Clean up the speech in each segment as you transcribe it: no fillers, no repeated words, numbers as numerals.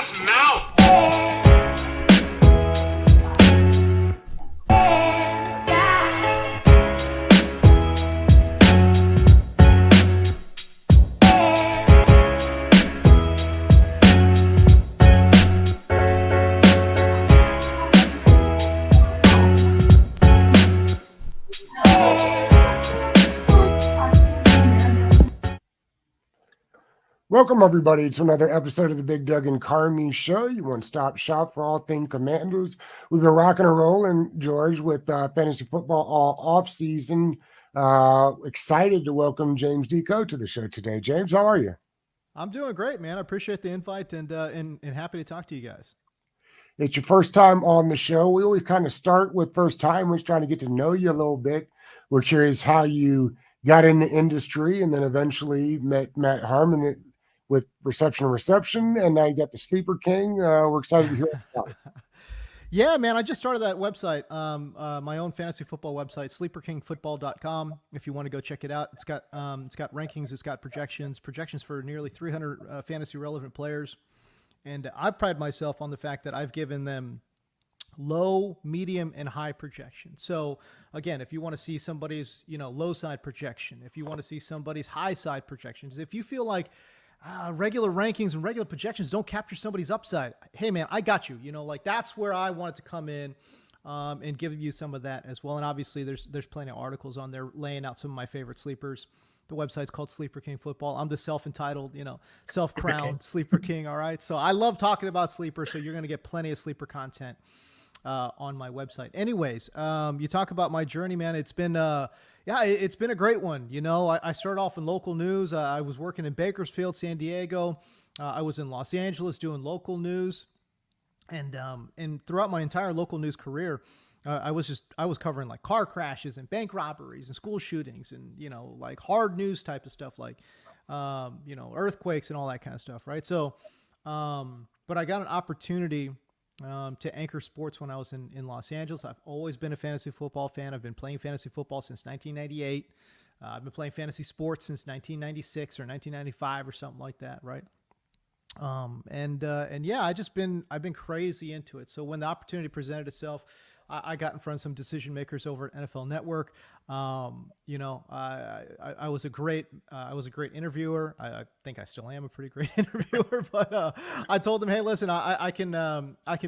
ass now. Welcome, everybody, to another episode of the Big Doug and Carmi Show, your one-stop shop for all things Commanders. We've been rocking and rolling, George, with fantasy football all off-season. Excited to welcome James D Koh to the show today. James, how are you? I'm doing great, man. I appreciate the invite and happy to talk to you guys. It's your first time on the show. We always kind of start with first timers, trying to get to know you a little bit. We're curious how you got in the industry and then eventually met Matt Harmon with reception, and now you got the Sleeper King. We're excited to hear about it. Yeah, man, I just started that website, my own fantasy football website, sleeperkingfootball.com. If you want to go check it out, it's got rankings, it's got projections for nearly 300 fantasy relevant players. And I pride myself on the fact that I've given them low, medium, and high projection. So again, if you want to see somebody's, low side projection, if you want to see somebody's high side projections, if you feel like regular rankings and regular projections don't capture somebody's upside, hey man, I got you. That's where I wanted to come in and give you some of that as well. And obviously there's plenty of articles on there laying out some of my favorite sleepers. The website's called Sleeper King Football. I'm the self-entitled, self-crowned Sleeper King. All right. So I love talking about sleepers. So you're going to get plenty of sleeper content on my website. Anyways, you talk about my journey, man. It's been it's been a great one. I started off in local news. I was working in Bakersfield, San Diego. I was in Los Angeles doing local news, and throughout my entire local news career, I was covering like car crashes and bank robberies and school shootings and like hard news type of stuff, like earthquakes and all that kind of stuff, right? So, but I got an opportunity to anchor sports when I was in Los Angeles. I've always been a fantasy football fan. I've been playing fantasy football since 1998. I've been playing fantasy sports since 1996 or 1995 or something like that, right? And yeah, I've been crazy into it. So when the opportunity presented itself, I got in front of some decision makers over at NFL Network. I was a great interviewer. I think I still am a pretty great interviewer, but I told them, hey, listen, I can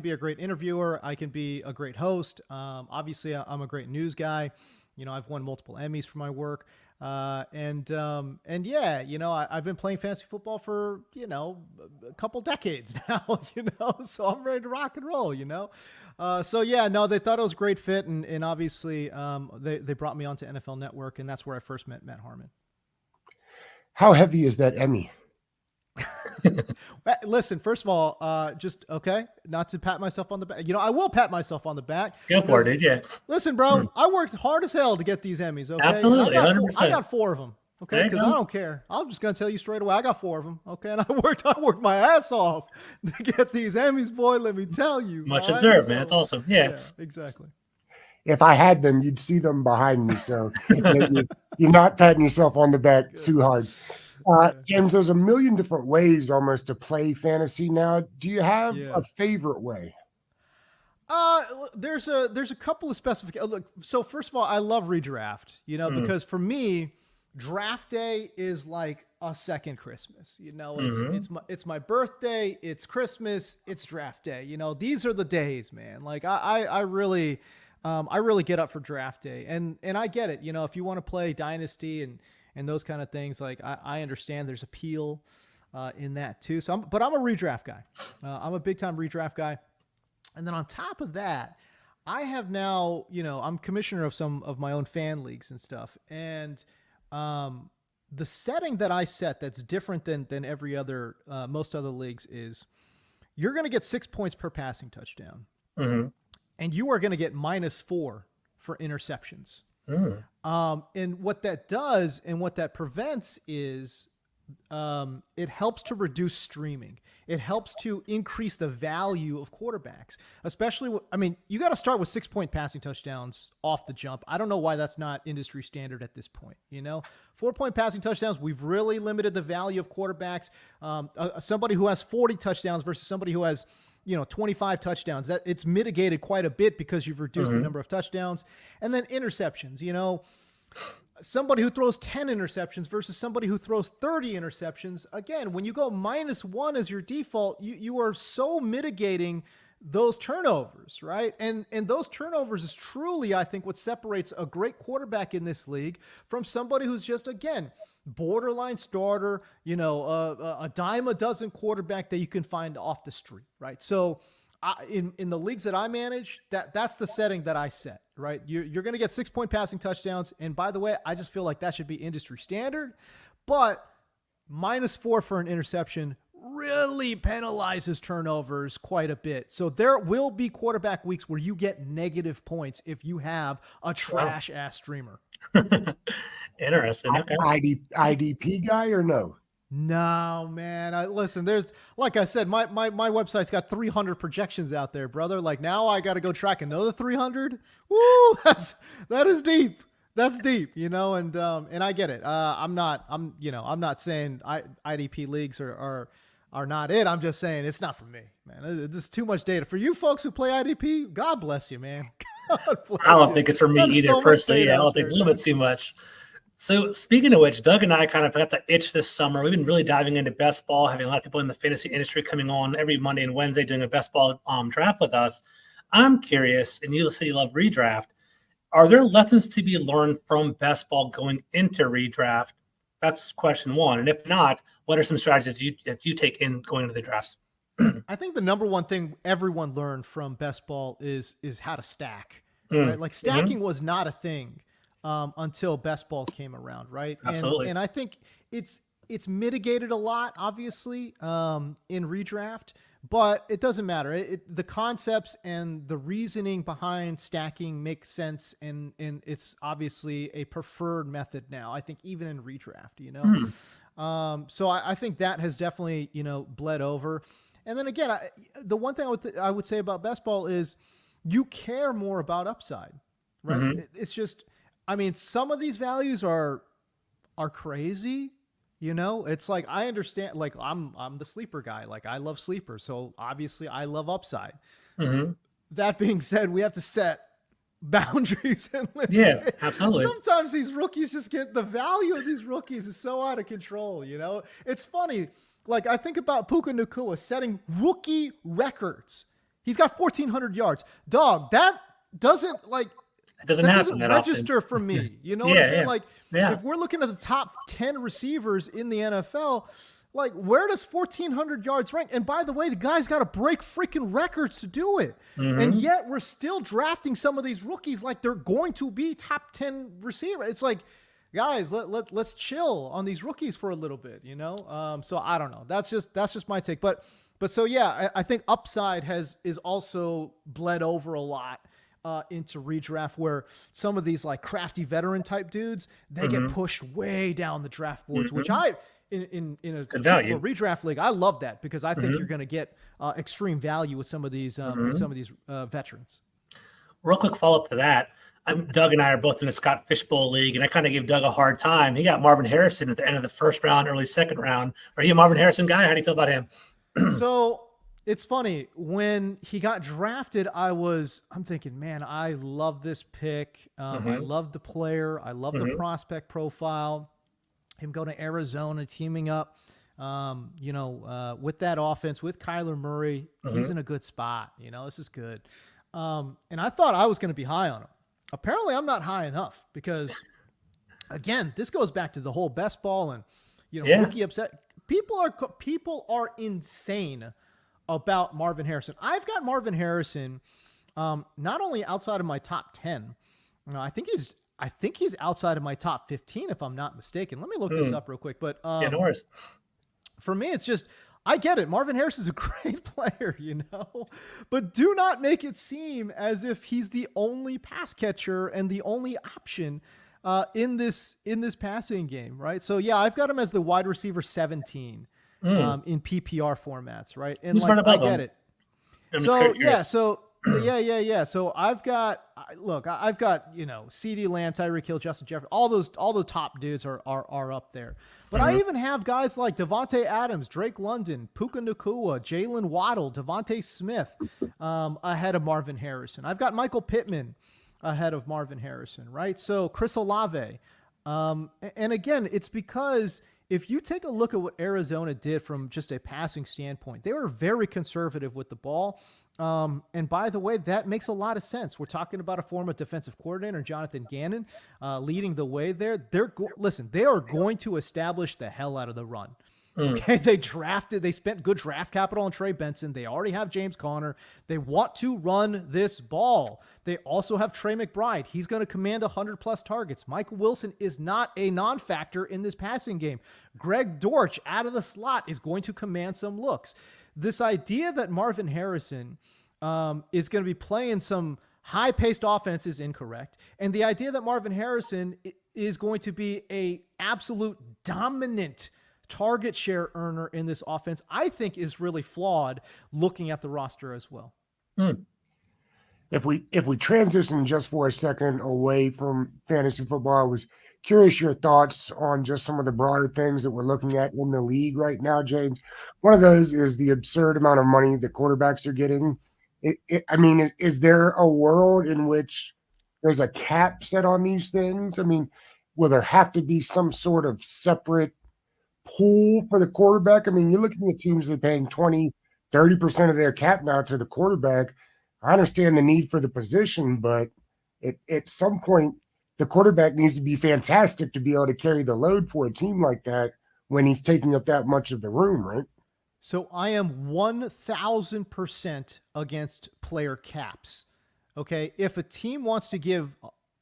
be a great interviewer. I can be a great host. Obviously I'm a great news guy. I've won multiple Emmys for my work. And yeah, I've been playing fantasy football for, a couple decades now, so I'm ready to rock and roll, so yeah, no, they thought it was a great fit. And obviously, they brought me onto NFL Network, and that's where I first met Matt Harmon. How heavy is that Emmy? Listen, first of all, just okay, not to pat myself on the back. I will pat myself on the back. Go for it, DJ. Listen, bro, I worked hard as hell to get these Emmys. Okay, Absolutely, I got four of them. Okay, because I don't care. I'm just gonna tell you straight away. I got four of them. Okay, and I worked my ass off to get these Emmys, boy. Let me tell you, much observed, man. It's awesome. Yeah, exactly. If I had them, you'd see them behind me. So you're not patting yourself on the back too hard. James, there's a million different ways almost to play fantasy now. Do you have a favorite way? There's a couple of specific. Look, so first of all, I love redraft. Because for me, draft day is like a second Christmas. It's my birthday, it's Christmas, it's draft day. These are the days, man. Like I really get up for draft day, and I get it. If you want to play Dynasty and those kind of things, like I understand there's appeal in that too. So I'm a redraft guy. I'm a big time redraft guy. And then on top of that, I have now, I'm commissioner of some of my own fan leagues and stuff. And the setting that I set that's different than every other, most other leagues is you're going to get 6 points per passing touchdown. Mm-hmm. And you are going to get -4 for interceptions. And what that does and what that prevents is it helps to reduce streaming. It helps to increase the value of quarterbacks, especially. You got to start with 6-point passing touchdowns off the jump. I don't know why that's not industry standard at this point. 4-point passing touchdowns. We've really limited the value of quarterbacks. Somebody who has 40 touchdowns versus somebody who has 25 touchdowns. That it's mitigated quite a bit because you've reduced the number of touchdowns. And then interceptions. Somebody who throws 10 interceptions versus somebody who throws 30 interceptions. Again, when you go -1 as your default, you are so mitigating those turnovers, right? And those turnovers is truly, I think, what separates a great quarterback in this league from somebody who's just, again, borderline starter, a dime a dozen quarterback that you can find off the street, right? So in the leagues that I manage, that's the setting that I set, right? You're going to get 6-point passing touchdowns. And by the way, I just feel like that should be industry standard, but -4 for an interception really penalizes turnovers quite a bit. So there will be quarterback weeks where you get negative points if you have a trash ass streamer. Interesting. Okay. IDP guy or no? No, man. Listen, there's, like I said, my website's got 300 projections out there, brother. Like now I got to go track another 300. Woo, that is deep. That's deep, and I get it. I'm not saying IDP leagues are not it. I'm just saying it's not for me, man. This is too much data for you folks who play IDP. God bless you, man. God bless I don't you. think it's for me That's either, so much personally. data I don't out think it's a there, little bit too much. So speaking of which, Doug and I kind of got the itch this summer. We've been really diving into best ball, having a lot of people in the fantasy industry coming on every Monday and Wednesday doing a best ball draft with us. I'm curious, and you say you love redraft. Are there lessons to be learned from best ball going into redraft? That's question one. And if not, what are some strategies that you take in going into the drafts? I think the number one thing everyone learned from best ball is how to stack. Right? Like stacking was not a thing until best ball came around, right? Absolutely. And I think it's mitigated a lot, obviously, in redraft, but it doesn't matter. The concepts and the reasoning behind stacking makes sense, and it's obviously a preferred method now, I think, even in redraft, So I think that has definitely, bled over. And then again, the one thing I would say about best ball is you care more about upside, right? It's just, some of these values are crazy. It's like, I understand, like I'm the sleeper guy. Like I love sleepers. So obviously I love upside. That being said, we have to set boundaries and limits. Yeah, absolutely. Sometimes these rookies the value of these rookies is so out of control. It's funny. Like I think about Puka Nacua setting rookie records. He's got 1,400 yards. Dog, that doesn't register for me. You know what I'm saying? Like if we're looking at the top 10 receivers in the NFL, like where does 1,400 yards rank? And by the way, the guy's got to break freaking records to do it. And yet we're still drafting some of these rookies like they're going to be top 10 receivers. It's like, guys, let's chill on these rookies for a little bit, So I don't know. That's just my take. But so yeah, I think upside is also bled over a lot into redraft, where some of these like crafty veteran type dudes, they get pushed way down the draft boards, which in a typical redraft league, I love that because I think you're going to get extreme value with some of these veterans. Real quick follow up to that. Doug and I are both in the Scott Fishbowl League, and I kind of gave Doug a hard time. He got Marvin Harrison at the end of the first round, early second round. Are you a Marvin Harrison guy? How do you feel about him? So it's funny, when he got drafted, I'm thinking, man, I love this pick. I love the player. I love the prospect profile. Him going to Arizona, teaming up, with that offense, with Kyler Murray. He's in a good spot. This is good. And I thought I was going to be high on him. Apparently I'm not high enough because, again, this goes back to the whole best ball and, rookie upset. People are insane about Marvin Harrison. I've got Marvin Harrison not only outside of my top 10. I think he's outside of my top 15 if I'm not mistaken. Let me look this up real quick. But no worries. For me, it's just, I get it. Marvin Harrison's a great player, but do not make it seem as if he's the only pass catcher and the only option. in this passing game, right? So yeah, I've got him as the wide receiver 17 in PPR formats, right? And like, I get it. So yeah, so yeah. So I've got CeeDee Lamb, Tyreek Hill, Justin Jefferson, all the top dudes are up there. But I even have guys like Devontae Adams, Drake London, Puka Nacua, Jalen Waddle, Devontae Smith ahead of Marvin Harrison. I've got Michael Pittman ahead of Marvin Harrison, right? So Chris Olave. And again, it's because if you take a look at what Arizona did from just a passing standpoint, they were very conservative with the ball. And by the way, that makes a lot of sense. We're talking about a former defensive coordinator, Jonathan Gannon, leading the way there. They are going to establish the hell out of the run. Okay, they spent good draft capital on Trey Benson. They already have James Conner. They want to run this ball. They also have Trey McBride. He's going to command 100+ targets. Michael Wilson is not a non-factor in this passing game. Greg Dortch out of the slot is going to command some looks. This idea that Marvin Harrison is going to be playing some high-paced offense is incorrect. And the idea that Marvin Harrison is going to be a absolute dominant target share earner in this offense, I think is really flawed looking at the roster as well. If we transition just for a second away from fantasy football, I was curious your thoughts on just some of the broader things that we're looking at in the league right now, James. One of those is the absurd amount of money that quarterbacks are getting. I mean, is there a world in which there's a cap set on these things? I mean, will there have to be some sort of separate pool for the quarterback? I mean, you're looking at teams that are paying 20-30% of their cap now to the quarterback. I understand the need for the position, but at some point, the quarterback needs to be fantastic to be able to carry the load for a team like that when he's taking up that much of the room, right? So I am 1,000% against player caps. Okay. If a team wants to give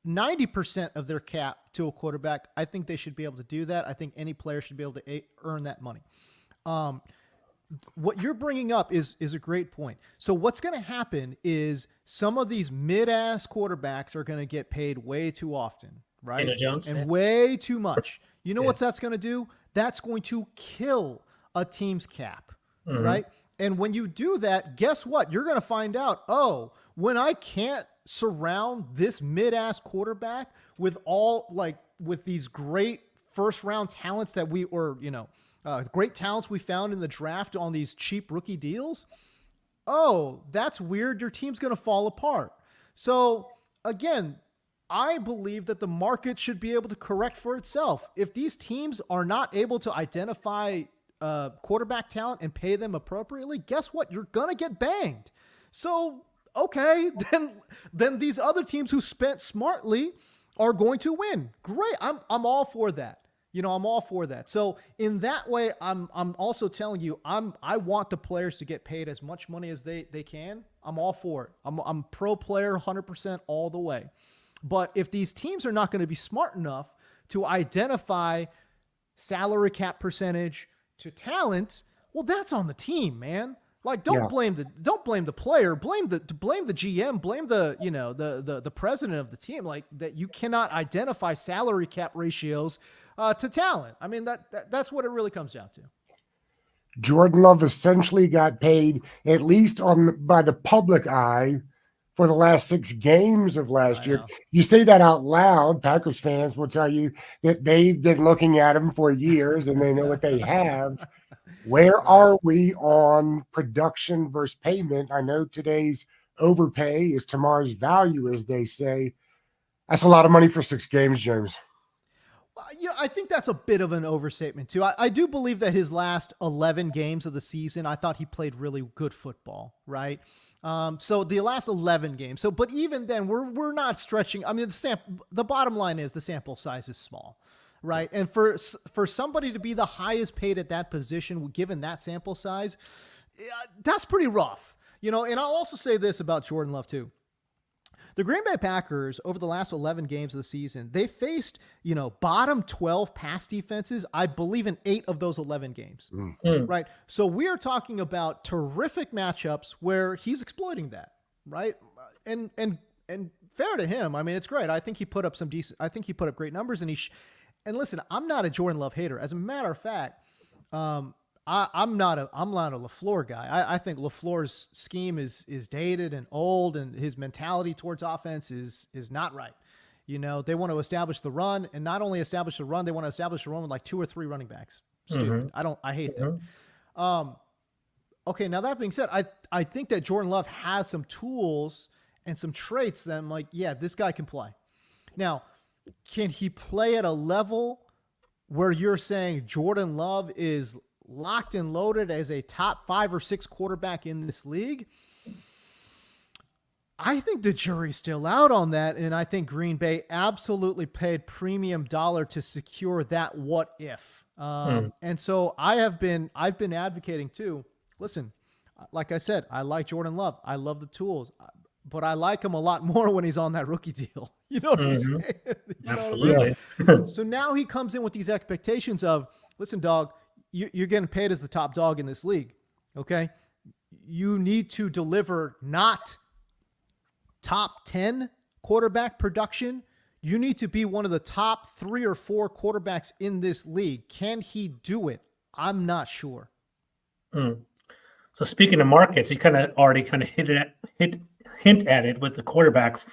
90% of their cap to a quarterback, I think they should be able to do that. I think any player should be able to earn that money. What you're bringing up is a great point. So what's going to happen is some of these mid-ass quarterbacks are going to get paid way too often, right? Jones, and way too much. You know what that's going to do? That's going to kill a team's cap, right? And when you do that, guess what? You're going to find out, when I can't surround this mid-ass quarterback with these great first-round talents that great talents we found in the draft on these cheap rookie deals, that's weird. Your team's going to fall apart. So again, I believe that the market should be able to correct for itself. If these teams are not able to identify quarterback talent and pay them appropriately, guess what? You're going to get banged. So, okay, then these other teams who spent smartly are going to win. Great. I'm all for that. I'm all for that. So in that way, I'm also telling you, I want the players to get paid as much money as they can. I'm all for it. I'm pro player 100% all the way. But if these teams are not going to be smart enough to identify salary cap percentage to talent, well, that's on the team, man. Like, don't blame the player, blame the GM, blame the president of the team. Like, that you cannot identify salary cap ratios to talent. I mean, that's what it really comes down to. Jordan Love essentially got paid, at least by the public eye, for the last 6 games of last year. If you say that out loud, Packers fans will tell you that they've been looking at him for years and they know what they have. Where are we on production versus payment? I know today's overpay is tomorrow's value, as they say. That's a lot of money for 6 games, James. I think that's a bit of an overstatement too. I do believe that his last 11 games of the season, I thought he played really good football, right? So the last 11 games. But even then, we're not stretching. I mean, the bottom line is the sample size is small, right? And for somebody to be the highest paid at that position, given that sample size, that's pretty rough, And I'll also say this about Jordan Love too. The Green Bay Packers, over the last 11 games of the season, they faced, bottom 12 pass defenses, I believe, in 8 of those 11 games, right? So we are talking about terrific matchups where he's exploiting that, right? And fair to him. I mean, it's great. I think he put up great numbers, and and listen, I'm not a Jordan Love hater. As a matter of fact, I'm not a LaFleur guy. I think LaFleur's scheme is dated and old, and his mentality towards offense is not right. You know, they want to establish the run, and not only establish the run, they want to establish a run with like 2 or 3 running backs. Stupid. I hate that. Okay. Now that being said, I think that Jordan Love has some tools and some traits that I'm like, yeah, this guy can play. Now, can he play at a level where you're saying Jordan Love is locked and loaded as a top 5 or 6 quarterback in this league? I think the jury's still out on that, and I think Green Bay absolutely paid premium dollar to secure that what if. And so I've been advocating too. Listen, like I said, I like Jordan Love. I love the tools, but I like him a lot more when he's on that rookie deal. You know what I'm saying? Absolutely. So now he comes in with these expectations of, listen, dog, you're getting paid as the top dog in this league. Okay. You need to deliver not top 10 quarterback production. You need to be one of the top 3 or 4 quarterbacks in this league. Can he do it? I'm not sure. So speaking of markets, you kind of already hint at it with the quarterbacks.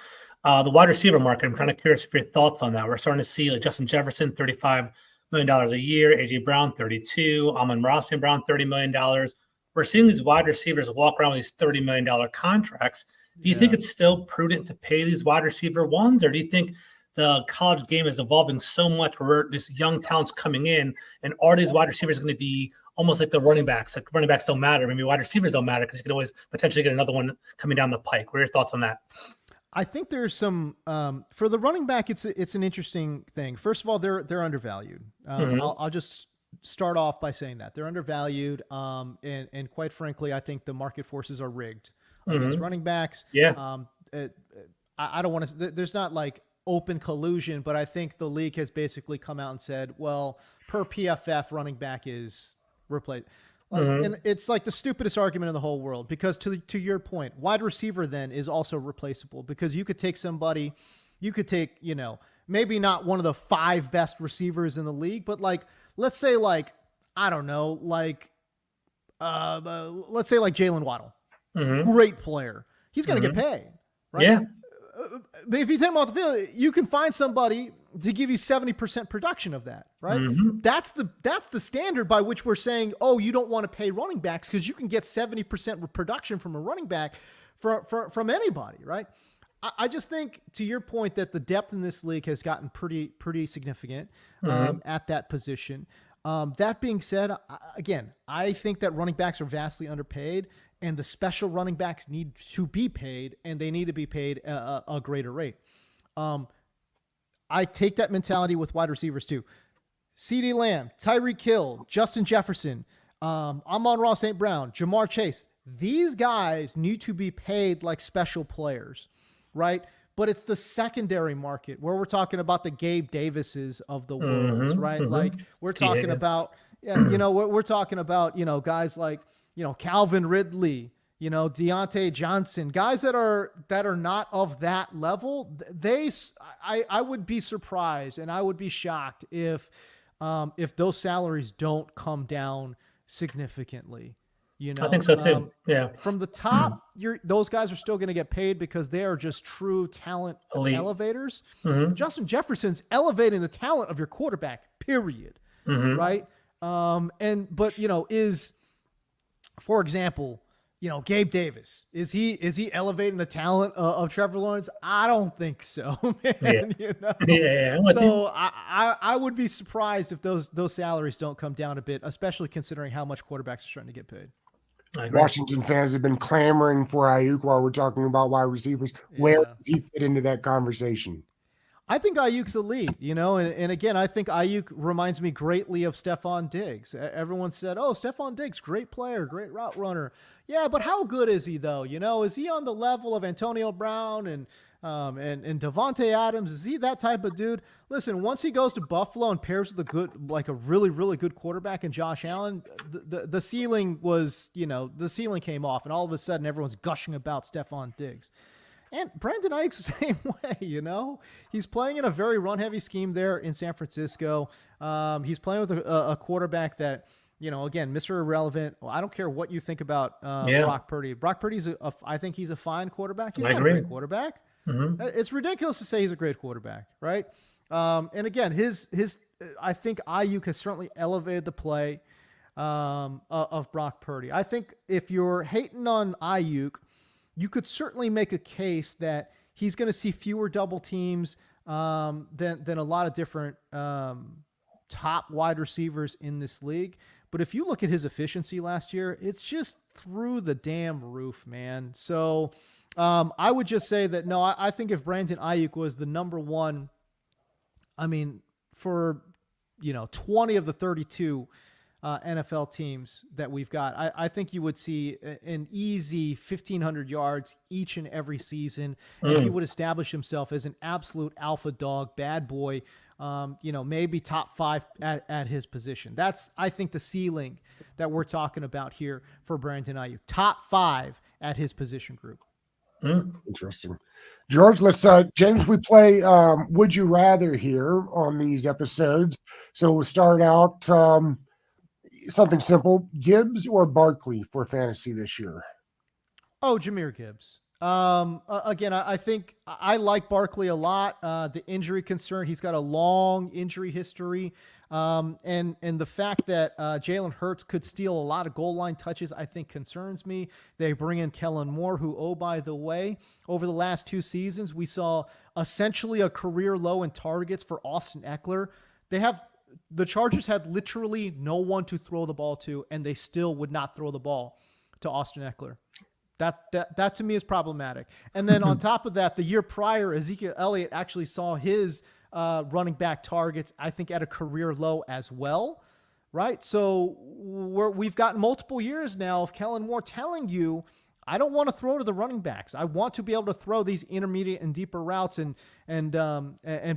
The wide receiver market, I'm kind of curious of your thoughts on that. We're starting to see like Justin Jefferson, $35 million a year, AJ Brown, 32, Amon-Ra St. Brown, $30 million. We're seeing these wide receivers walk around with these $30 million contracts. Do you think it's still prudent to pay these wide receiver ones, or do you think the college game is evolving so much where this young talent's coming in, and are these wide receivers going to be almost like the running backs? Like running backs don't matter. Maybe wide receivers don't matter because you can always potentially get another one coming down the pike. What are your thoughts on that? I think there's some for the running back. It's an interesting thing. First of all, they're undervalued. I'll just start off by saying that they're undervalued. And quite frankly, I think the market forces are rigged against running backs. Yeah. I don't want to. There's not like open collusion, but I think the league has basically come out and said, well, per PFF, running back is replaced. And it's like the stupidest argument in the whole world, because to your point, wide receiver then is also replaceable, because you could take somebody, maybe not one of the 5 best receivers in the league, but like, let's say like, I don't know, like, let's say like Jalen Waddle, great player. He's going to get paid, right? Yeah. But if you take him off the field, you can find somebody to give you 70% production of that, right? That's the standard by which we're saying, oh, you don't want to pay running backs because you can get 70% production from a running back from anybody, right? I just think, to your point, that the depth in this league has gotten pretty significant at that position. That being said, again, I think that running backs are vastly underpaid, and the special running backs need to be paid, and they need to be paid a greater rate. I take that mentality with wide receivers too. CeeDee Lamb, Tyreek Hill, Justin Jefferson, Amon-Ra St. Brown, Jamar Chase. These guys need to be paid like special players, right? But it's the secondary market where we're talking about the Gabe Davises of the world, right? Like we're talking about, we're talking about, guys like, Calvin Ridley, Deontay Johnson, guys that are not of that level. I would be surprised and I would be shocked if those salaries don't come down significantly. I think so too. Yeah. From the top, those guys are still going to get paid because they are just true talent elevators. Justin Jefferson's elevating the talent of your quarterback, period. Right. For example, Gabe Davis, is he elevating the talent of Trevor Lawrence? I don't think so, man. Yeah. So I would be surprised if those salaries don't come down a bit, especially considering how much quarterbacks are starting to get paid. Washington fans have been clamoring for Aiyuk while we're talking about wide receivers. Where does he fit into that conversation? I think Aiyuk's elite, and again, I think Aiyuk reminds me greatly of Stephon Diggs. Everyone said, oh, Stephon Diggs, great player, great route runner. Yeah, but how good is he though? Is he on the level of Antonio Brown and Devontae Adams? Is he that type of dude? Listen, once he goes to Buffalo and pairs with a really, really good quarterback in Josh Allen, the ceiling was, the ceiling came off, and all of a sudden everyone's gushing about Stephon Diggs. And Brandon Aiyuk's the same way, you know? He's playing in a very run-heavy scheme there in San Francisco. He's playing with a quarterback that, you know, again, Mr. Irrelevant. Well, I don't care what you think about Brock Purdy. Brock Purdy's, I think he's a fine quarterback. He's not a great quarterback. It's ridiculous to say he's a great quarterback, right? And again, I think Aiyuk has certainly elevated the play of Brock Purdy. I think if you're hating on Aiyuk, you could certainly make a case that he's going to see fewer double teams than a lot of different top wide receivers in this league. But if you look at his efficiency last year, it's just through the damn roof, man. So I would just say that, no, I think if Brandon Aiyuk was the number one, I mean, for, 20 of the 32 NFL teams that we've got, I think you would see an easy 1,500 yards each and every season. And he would establish himself as an absolute alpha dog, bad boy, maybe top 5 at his position. That's, I think, the ceiling that we're talking about here for Brandon Aiyuk. Top 5 at his position group. Interesting. George, let's James, we play Would You Rather here on these episodes. So we'll start out something simple. Gibbs or Barkley for fantasy this year? Oh, Jahmyr Gibbs. Again, I think I like Barkley a lot. The injury concern, he's got a long injury history. And the fact that Jalen Hurts could steal a lot of goal line touches, I think concerns me. They bring in Kellen Moore, who, oh, by the way, over the last 2 seasons, we saw essentially a career low in targets for Austin Eckler. The Chargers had literally no one to throw the ball to, and they still would not throw the ball to Austin Eckler. That to me is problematic. And then on top of that, the year prior, Ezekiel Elliott actually saw his running back targets, I think, at a career low as well, right? So we've got multiple years now of Kellen Moore telling you, I don't want to throw to the running backs. I want to be able to throw these intermediate and deeper routes and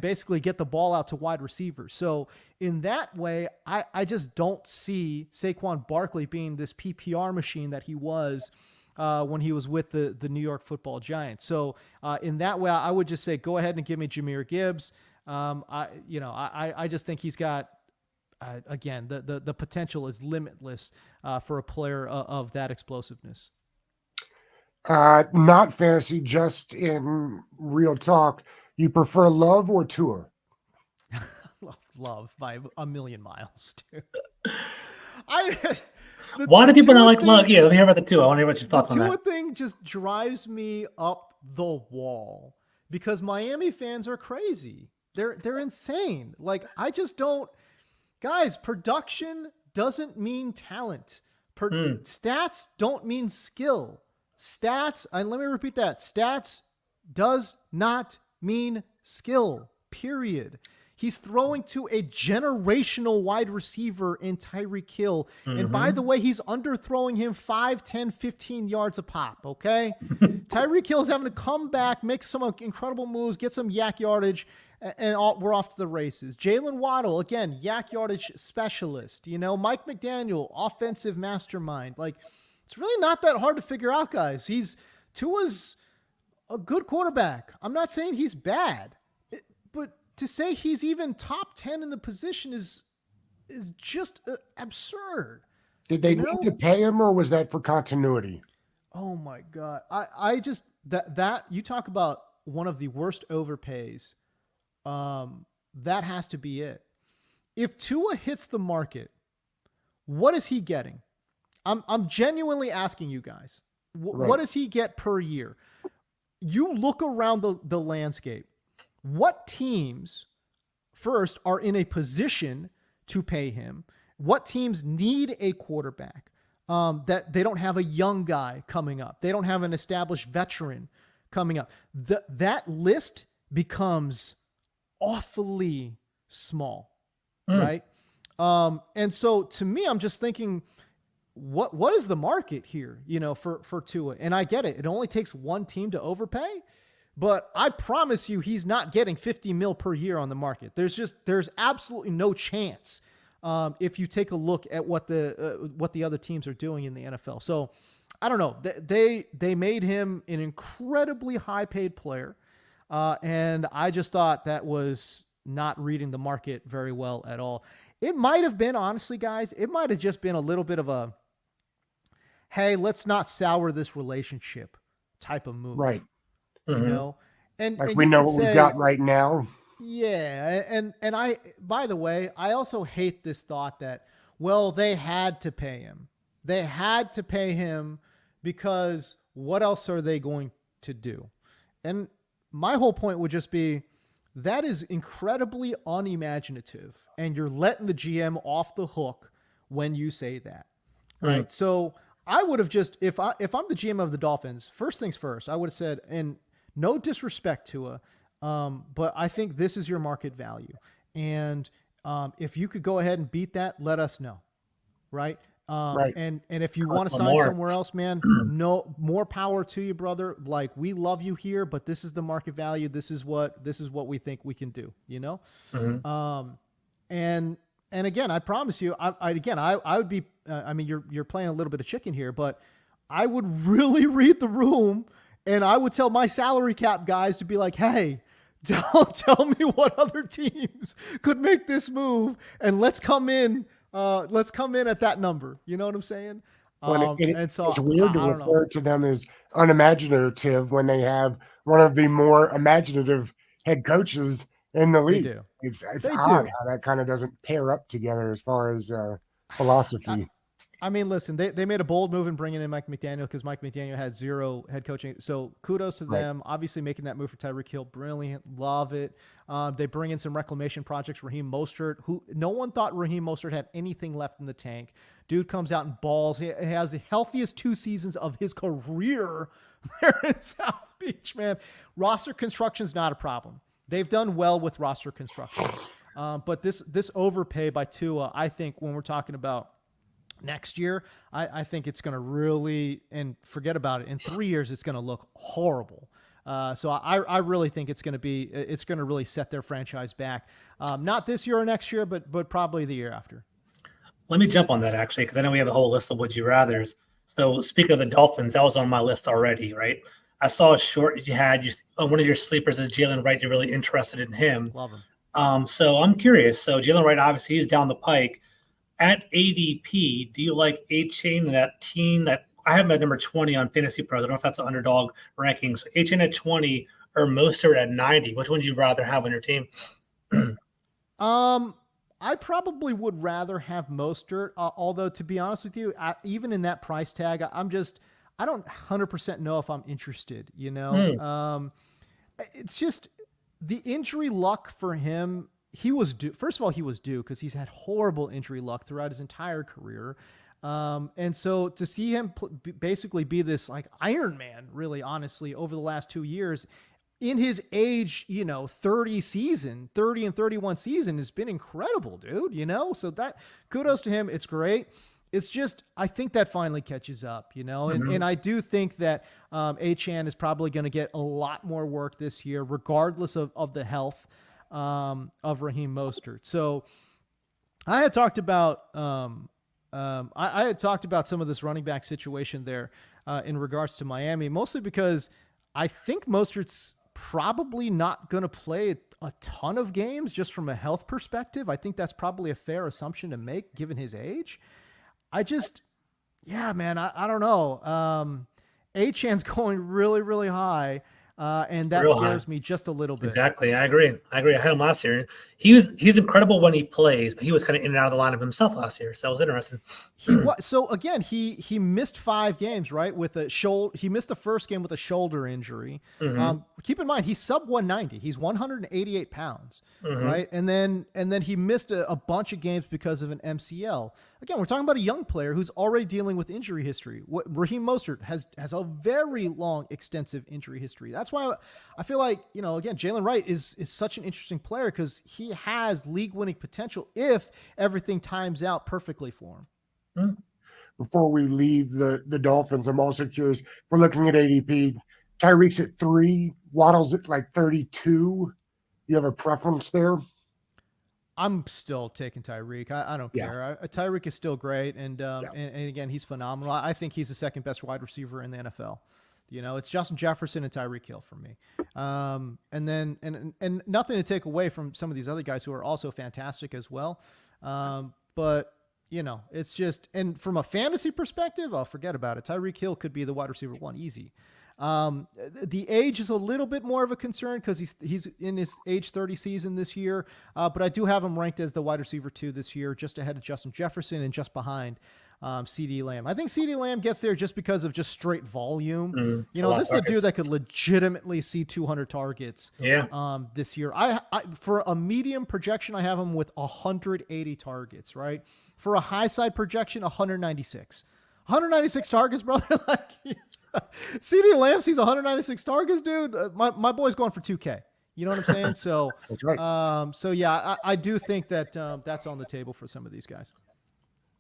basically get the ball out to wide receivers. So in that way, I just don't see Saquon Barkley being this PPR machine that he was when he was with the New York Football Giants. So in that way, I would just say, go ahead and give me Jahmyr Gibbs. I just think he's got, again, the potential is limitless for a player of that explosiveness. Not fantasy, just in real talk. You prefer Love or Tua? Love by a million miles, dude. Why do people not like Love? Yeah, let me hear about the Tua. I want to hear what your thoughts on that. The Tua thing just drives me up the wall because Miami fans are crazy. They're insane. Like, I just don't. Guys, production doesn't mean talent. Stats don't mean skill. Stats, and let me repeat that. Stats does not mean skill, period. He's throwing to a generational wide receiver in Tyreek Hill. And by the way, he's underthrowing him 5, 10, 15 yards a pop, okay? Tyreek Hill is having to come back, make some incredible moves, get some yak yardage, and we're off to the races. Jalen Waddle, again, yak yardage specialist. Mike McDaniel, offensive mastermind. Like, it's really not that hard to figure out, guys. Tua's a good quarterback. I'm not saying he's bad, but to say he's even top 10 in the position is just absurd. Did they need to pay him, or was that for continuity? Oh my God. I just, that you talk about one of the worst overpays. That has to be it. If Tua hits the market, what is he getting? I'm genuinely asking you guys, what does he get per year? You look around the landscape. What teams, first, are in a position to pay him? What teams need a quarterback that they don't have a young guy coming up? They don't have an established veteran coming up. That list becomes awfully small, right? And so to me, I'm just thinking, what is the market here, for Tua? And I get it. It only takes one team to overpay, but I promise you he's not getting 50 mil per year on the market. There's absolutely no chance if you take a look at what the other teams are doing in the NFL. So I don't know. They made him an incredibly high paid player. And I just thought that was not reading the market very well at all. It might have been, honestly, guys, it might have just been a little bit of a, hey, let's not sour this relationship type of move. Right. You know? And Like and we you know could what say, we've got right now. yeah. And I, by the way, I also hate this thought that, well, they had to pay him. They had to pay him because what else are they going to do? And my whole point would just be that is incredibly unimaginative, and you're letting the GM off the hook when you say that, right? So I would have just, if I'm the GM of the Dolphins, first things first, I would have said, and no disrespect to but I think this is your market value, and if you could go ahead and beat that, let us know, right? Right. And if you want to sign somewhere else, man, no more power to you, brother. Like, we love you here, but this is the market value. This is what we think we can do, you know? And again, I promise you, I would be, I mean, you're playing a little bit of chicken here, but I would really read the room, and I would tell my salary cap guys to be like, hey, don't tell me what other teams could make this move, and let's come in at that number. You know what I'm saying? And so it's weird to refer to them as unimaginative when they have one of the more imaginative head coaches in the league. It's odd how that kind of doesn't pair up together as far as philosophy. I mean, listen, they made a bold move in bringing in Mike McDaniel because Mike McDaniel had zero head coaching. So kudos to them. Obviously making that move for Tyreek Hill. Brilliant. Love it. They bring in some reclamation projects. Raheem Mostert, who no one thought Raheem Mostert had anything left in the tank. Dude comes out and balls. He has the healthiest 2 seasons of his career there in South Beach, man. Roster construction is not a problem. They've done well with roster construction. But this overpay by Tua, I think when we're talking about next year, I think it's going to really, and forget about it, in 3 years, it's going to look horrible. So I really think it's going to really set their franchise back. Not this year or next year, but probably the year after. Let me jump on that, actually, because I know we have a whole list of would you rathers. So speaking of the Dolphins, that was on my list already, right? I saw a short you had. One of your sleepers is Jalen Wright. You're really interested in him. Love him. So I'm curious. So Jalen Wright, obviously, he's down the pike. At ADP, do you like A-Chain, that team that I have him at number 20 on Fantasy Pros? I don't know if that's an underdog ranking. So A-Chain at 20 or Mostert at 90. Which one would you rather have on your team? I probably would rather have Mostert, although to be honest with you, even in that price tag, I don't 100% know if I'm interested, you know? It's just the injury luck for him. He was due. First of all, he was due because he's had horrible injury luck throughout his entire career. And so to see him basically be this like Iron Man, really, honestly, over the last 2 years in his age, 30 and 31 season has been incredible, dude, So that kudos to him. It's great. It's just, I think that finally catches up, and I do think that Achane is probably going to get a lot more work this year, regardless of the health of Raheem Mostert. So I had talked about I had talked about some of this running back situation there in regards to Miami, mostly because I think Mostert's probably not going to play a ton of games just from a health perspective. I think that's probably a fair assumption to make given his age. I don't know. Achane's going really, really high. And that scares me just a little bit. Exactly. I agree. I had him last year. He's incredible when he plays, but he was kind of in and out of the lineup himself last year. So it was interesting. So again, he missed 5 games, right? With a shoulder. He missed the first game with a shoulder injury. Keep in mind, he's sub 190. He's 188 pounds, right? And then he missed a bunch of games because of an MCL. Again, we're talking about a young player who's already dealing with injury history. Raheem Mostert has a very long, extensive injury history. That's why I feel like, again, Jalen Wright is such an interesting player because he has league-winning potential if everything times out perfectly for him. Before we leave the Dolphins, I'm also curious. We're looking at ADP. Tyreek's at 3, Waddle's at like 32. You have a preference there? I'm still taking Tyreek. I don't Yeah. care. Tyreek is still great, and again, he's phenomenal. I think he's the second best wide receiver in the NFL. It's Justin Jefferson and Tyreek Hill for me. And then and nothing to take away from some of these other guys who are also fantastic as well. But it's just, and from a fantasy perspective, I'll forget about it. Tyreek Hill could be the wide receiver 1 easy. The age is a little bit more of a concern because he's in his age 30 season this year. But I do have him ranked as the wide receiver 2 this year, just ahead of Justin Jefferson and just behind CD Lamb. I think CD Lamb gets there just because of just straight volume. This is a dude that could legitimately see 200 targets this year. I for a medium projection, I have him with 180 targets, right? For a high side projection, 196. 196 targets, brother. CD Lamb sees 196 targets, dude. My boy's going for 2K. You know what I'm saying? So that's right. So yeah, I do think that that's on the table for some of these guys.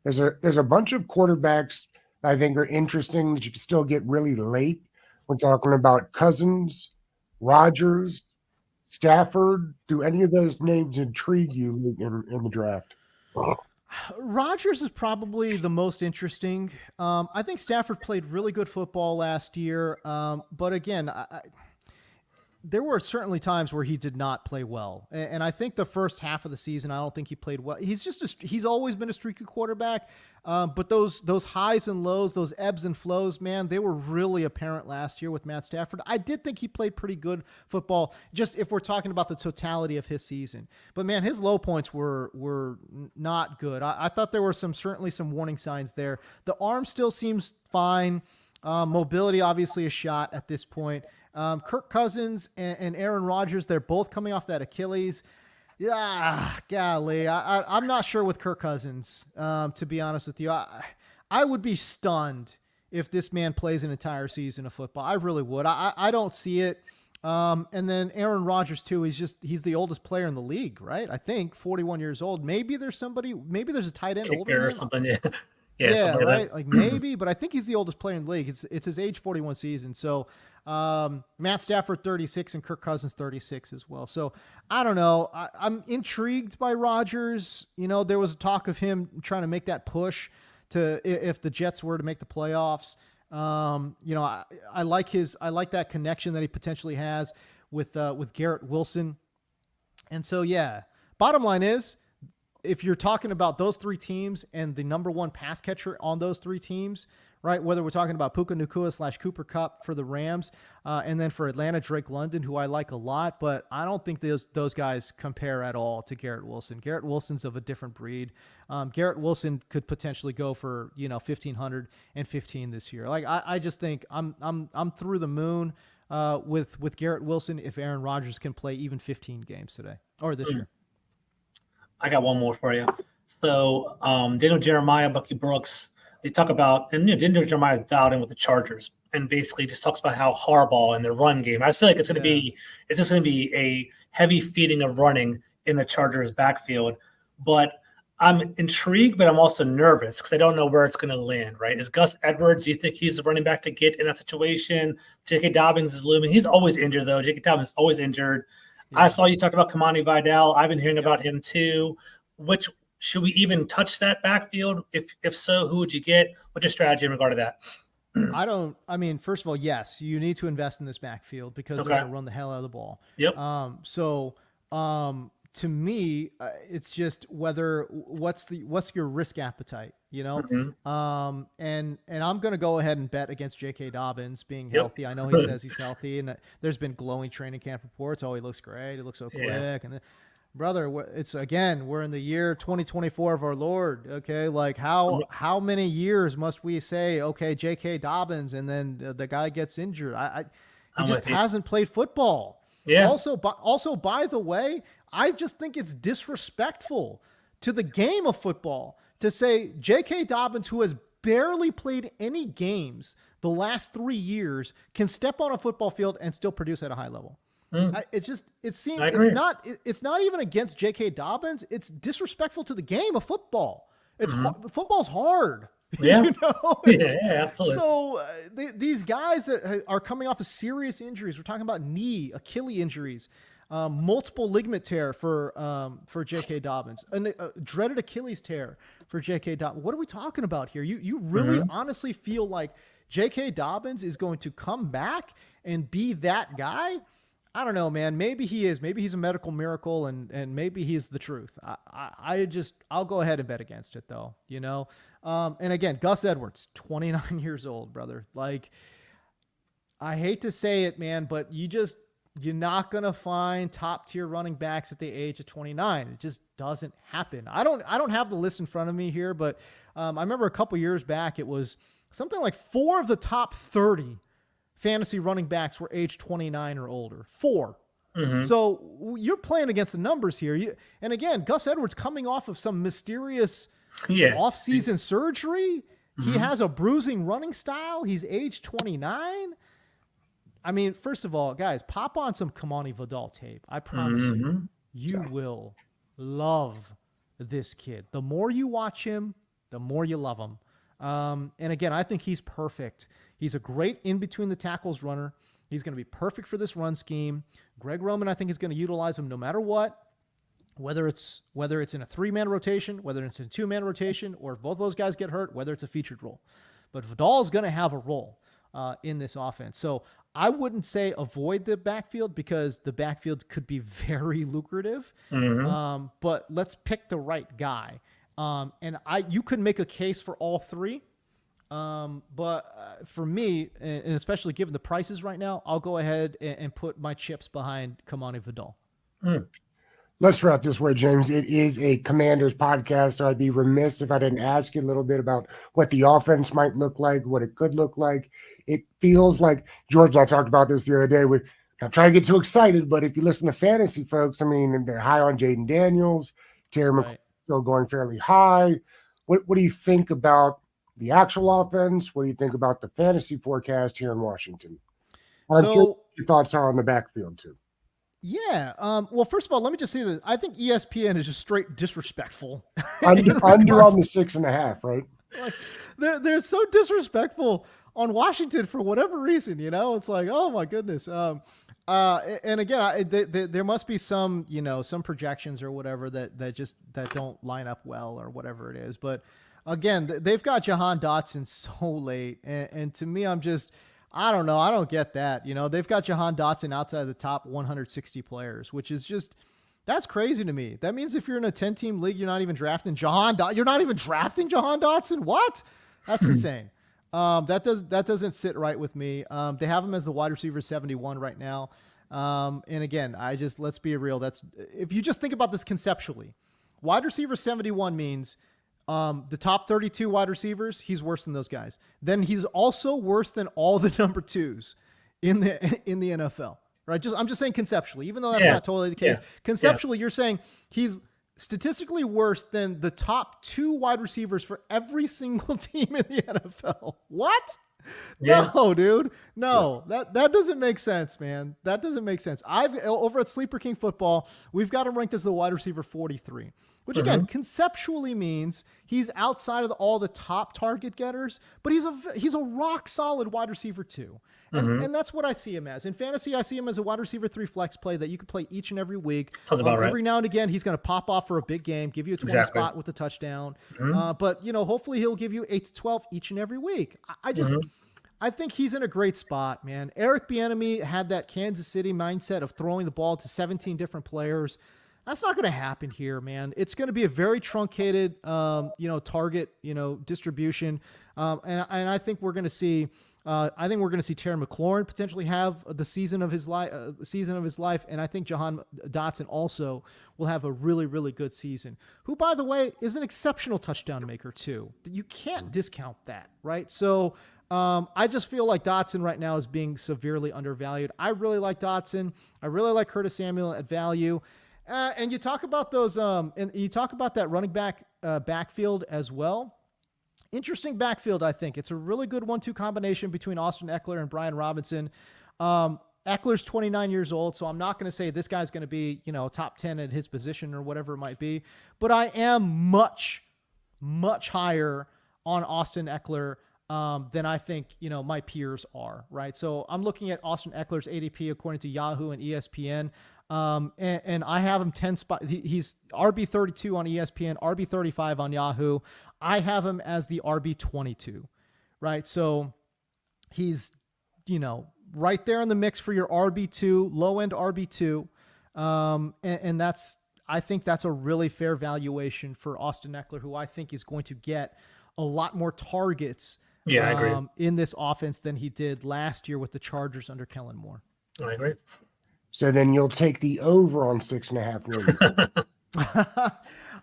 There's a bunch of quarterbacks I think are interesting that you can still get really late. We're talking about Cousins, Rodgers, Stafford. Do any of those names intrigue you in the draft? Rodgers is probably the most interesting. I think Stafford played really good football last year. But again, there were certainly times where he did not play well. And I think the first half of the season, I don't think he played well. He's always been a streaky quarterback. But those highs and lows, those ebbs and flows, man, they were really apparent last year with Matt Stafford. I did think he played pretty good football, just if we're talking about the totality of his season. But man, his low points were not good. I thought there were certainly some warning signs there. The arm still seems fine. Mobility, obviously a shot at this point. Kirk Cousins and Aaron Rodgers, they're both coming off that Achilles. Yeah, golly. I'm not sure with Kirk Cousins, to be honest with you. I would be stunned if this man plays an entire season of football. I really would. I don't see it. And then Aaron Rodgers too. He's the oldest player in the league, right? I think 41 years old. Maybe there's a tight end older than him. Or something. Yeah. Yeah, right. Like maybe, but I think he's the oldest player in the league. It's his age 41 season. So Matt Stafford 36 and Kirk Cousins 36 as well. So I don't know. I'm intrigued by Rodgers. There was a talk of him trying to make that push to if the Jets were to make the playoffs. I like that connection that he potentially has with Garrett Wilson. And so yeah, bottom line is, if you're talking about those 3 teams and the number 1 pass catcher on those 3 teams, right? Whether we're talking about Puka Nacua / Cooper Kupp for the Rams, and then for Atlanta, Drake London, who I like a lot, but I don't think those guys compare at all to Garrett Wilson. Garrett Wilson's of a different breed. Garrett Wilson could potentially go for 1,515 this year. Like I just think I'm through the moon with Garrett Wilson if Aaron Rodgers can play even 15 games today or this year. I got one more for you. So Daniel Jeremiah, Bucky Brooks, they talk about, and Daniel Jeremiah is dialed in with the Chargers, and basically just talks about how Harbaugh in the run game. I feel like it's just going to be a heavy feeding of running in the Chargers backfield. But I'm intrigued, but I'm also nervous because I don't know where it's going to land. Right? Is Gus Edwards? Do you think he's the running back to get in that situation? J.K. Dobbins is looming. He's always injured though. J.K. Dobbins is always injured. Yeah. I saw you talked about Kamani Vidal. I've been hearing about him too. Which should we even touch that backfield? If so, who would you get? What's your strategy in regard to that? First of all, yes, you need to invest in this backfield because they're going to run the hell out of the ball. Yep. To me, it's just what's your risk appetite, Mm-hmm. And I'm going to go ahead and bet against J.K. Dobbins being healthy. I know he says he's healthy, and there's been glowing training camp reports. Oh, he looks great. He looks so quick. And brother, we're in the year 2024 of our Lord. Okay. Like how many years must we say, okay, J.K. Dobbins, and then the guy gets injured. He just hasn't played football. Yeah. Also, by the way, I just think it's disrespectful to the game of football to say J.K. Dobbins, who has barely played any games the last 3 years, can step on a football field and still produce at a high level. It's not even against J.K. Dobbins. It's disrespectful to the game of football. Football's hard. Yeah. Absolutely. So these guys that are coming off of serious injuries, we're talking about knee, Achilles injuries. multiple ligament tear for J.K. Dobbins, a dreaded Achilles tear for J.K. Dobbins. What are we talking about here? You really honestly feel like J.K. Dobbins is going to come back and be that guy? I don't know, man. Maybe he is. Maybe he's a medical miracle, and maybe he's the truth. I'll go ahead and bet against it, though. And again, Gus Edwards, 29 years old, brother. Like, I hate to say it, man, but you're not gonna find top tier running backs at the age of 29. It just doesn't happen. I don't have the list in front of me here, but I remember a couple years back, it was something like 4 of the top 30 fantasy running backs were age 29 or older. 4. So you're playing against the numbers here. And again, Gus Edwards coming off of some mysterious off-season surgery. He has a bruising running style. He's age 29. I mean, first of all, guys, pop on some Kamani Vidal tape. I promise you will love this kid. The more you watch him, the more you love him. And again, I think he's perfect. He's a great in between the tackles runner. He's going to be perfect for this run scheme. Greg Roman, I think, is going to utilize him no matter what, whether it's in a 3-man rotation, whether it's in a 2-man rotation, or if both those guys get hurt, whether it's a featured role. But Vidal is going to have a role in this offense. So I wouldn't say avoid the backfield, because the backfield could be very lucrative. But let's pick the right guy. And you could make a case for all 3. But for me, and especially given the prices right now, I'll go ahead and put my chips behind Kamani Vidal. Let's wrap this way, James. It is a Commanders podcast, so I'd be remiss if I didn't ask you a little bit about what the offense might look like, what it could look like. It feels like George and I talked about this the other day. We're not trying to get too excited, but if you listen to fantasy folks, I mean, they're high on Jaden Daniels, Terry McLaurin still going fairly high. What do you think about the actual offense? What do you think about the fantasy forecast here in Washington? I'm curious what your thoughts are on the backfield too. Yeah. Well, first of all, let me just say that I think ESPN is just straight disrespectful. Under on the 6.5, right? Like, they're so disrespectful on Washington for whatever reason. It's like, oh my goodness. And again, there must be some projections or whatever that don't line up well or whatever it is. But again, they've got Jahan Dotson so late, and to me, I don't know. I don't get that. They've got Jahan Dotson outside of the top 160 players, which is that's crazy to me. That means if you're in a 10-team league, you're not even drafting Jahan Dotson. What? That's insane. That doesn't sit right with me. They have him as the wide receiver 71 right now. And again, let's be real. If you just think about this conceptually, wide receiver 71 means the top 32 wide receivers, he's worse than those guys. Then he's also worse than all the number 2s in the NFL, right? I'm just saying conceptually, even though that's not totally the case. Conceptually, you're saying he's statistically worse than the top 2 wide receivers for every single team in the NFL. What? Yeah. No, dude. No, that doesn't make sense, man. That doesn't make sense. Over at Sleeper King Football, we've got him ranked as the wide receiver 43, which again, conceptually means he's outside of all the top target getters, but he's a rock solid wide receiver 2. And that's what I see him as. In fantasy, I see him as a wide receiver 3 flex play that you can play each and every week. Sounds about right. Every now and again, he's going to pop off for a big game, give you a 20 spot with a touchdown. But hopefully he'll give you 8 to 12 each and every week. I think he's in a great spot, man. Eric Bieniemy had that Kansas City mindset of throwing the ball to 17 different players. That's not going to happen here, man. It's going to be a very truncated, target, distribution. And I think we're going to see. I think we're going to see Terry McLaurin potentially have the season of his life. And I think Jahan Dotson also will have a really, really good season. Who, by the way, is an exceptional touchdown maker too. You can't discount that, right? So. I just feel like Dotson right now is being severely undervalued. I really like Dotson. I really like Curtis Samuel at value. And you talk about those, and you talk about that running back backfield as well. Interesting backfield, I think. It's a really good 1-2 combination between Austin Eckler and Brian Robinson. Eckler's 29 years old, so I'm not going to say this guy's going to be, top 10 at his position or whatever it might be. But I am much, much higher on Austin Eckler than I think, my peers are, right? So I'm looking at Austin Eckler's ADP according to Yahoo and ESPN. And I have him 10 spot. He's RB 32 on ESPN, RB 35 on Yahoo. I have him as the RB 22, right? So he's, right there in the mix for your RB2, low end RB2. And I think that's a really fair valuation for Austin Eckler, who I think is going to get a lot more targets I agree. In this offense than he did last year with the Chargers under Kellen Moore. I agree. So then you'll take the over on 6.5 wins.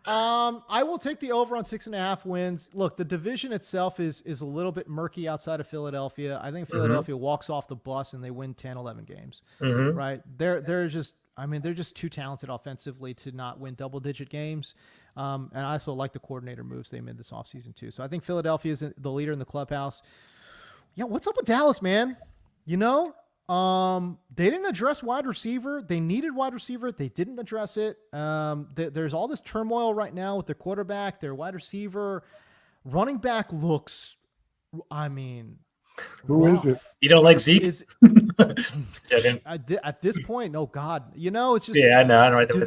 I will take the over on 6.5 wins. Look, the division itself is a little bit murky outside of Philadelphia. I think Philadelphia walks off the bus and they win 10, 11 games, right? They're just too talented offensively to not win double-digit games. And I also like the coordinator moves they made this offseason too. So I think Philadelphia is the leader in the clubhouse. Yeah, what's up with Dallas, man? They didn't address wide receiver. They needed wide receiver. They didn't address it. There's all this turmoil right now with their quarterback, their wide receiver. Running back looks, Who is it? You don't like Zeke? At this point, oh God, it's just. Yeah, I know. Right there.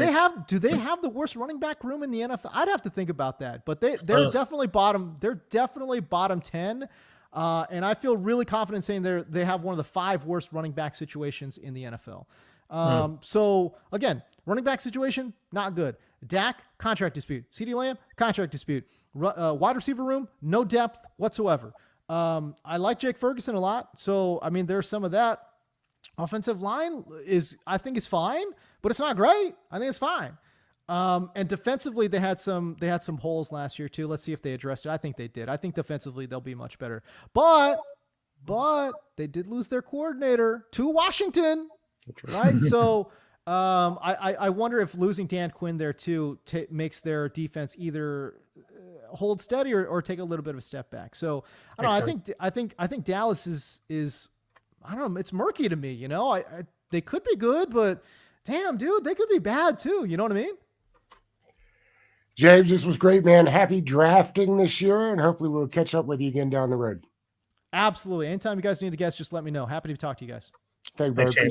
Do they have the worst running back room in the NFL? I'd have to think about that, but they're definitely bottom. They're definitely bottom 10. And I feel really confident saying they have one of the 5 worst running back situations in the NFL. So again, running back situation, not good. Dak, contract dispute. CeeDee Lamb, contract dispute. Wide receiver room, no depth whatsoever. I like Jake Ferguson a lot. So, there's some of that. Offensive line I think is fine, but it's not great. I think it's fine. And defensively, they had some holes last year too. Let's see if they addressed it. I think they did. I think defensively they'll be much better. But they did lose their coordinator to Washington, right? So I wonder if losing Dan Quinn there too makes their defense either hold steady or take a little bit of a step back. So I don't know. I think Dallas is I don't know. It's murky to me. They could be good, but damn, dude, they could be bad too. You know what I mean? James, this was great, man. Happy drafting this year, and hopefully we'll catch up with you again down the road. Absolutely. Anytime you guys need a guest, just let me know. Happy to talk to you guys. Thank you, brother.